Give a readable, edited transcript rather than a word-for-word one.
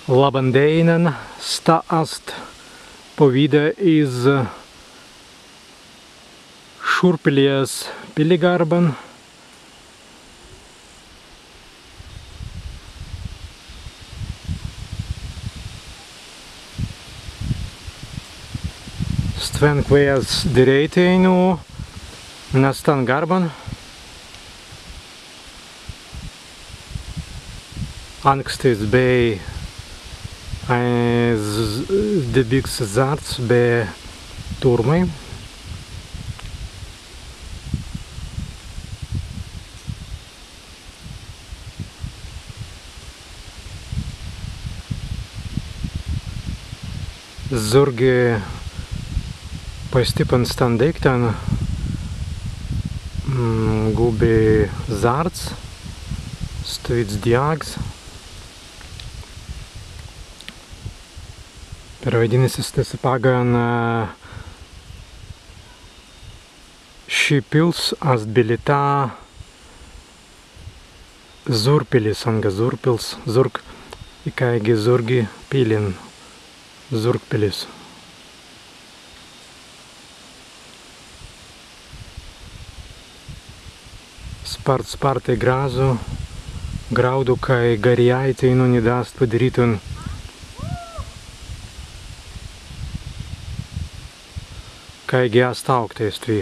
Labandejnen stāst povīda iz Šurpilies Piligarban. Stvenkvēs direiteinu nastan garban. Ankstis bija debīgs zarts bija turmai. Zurgi pastiprins tan deiktan gubi zarts, stāvīts diāgs. Pervaidinisis tas pagan šī pils atbilitā Zurpilis, anga Zurpils, Zurg, ikaigi Zurgi pilin, Zurgpilis. Spartai grāzu, graudu, kai garīaiteinu nedāst padarīt un kaigi jāstāukties tvī.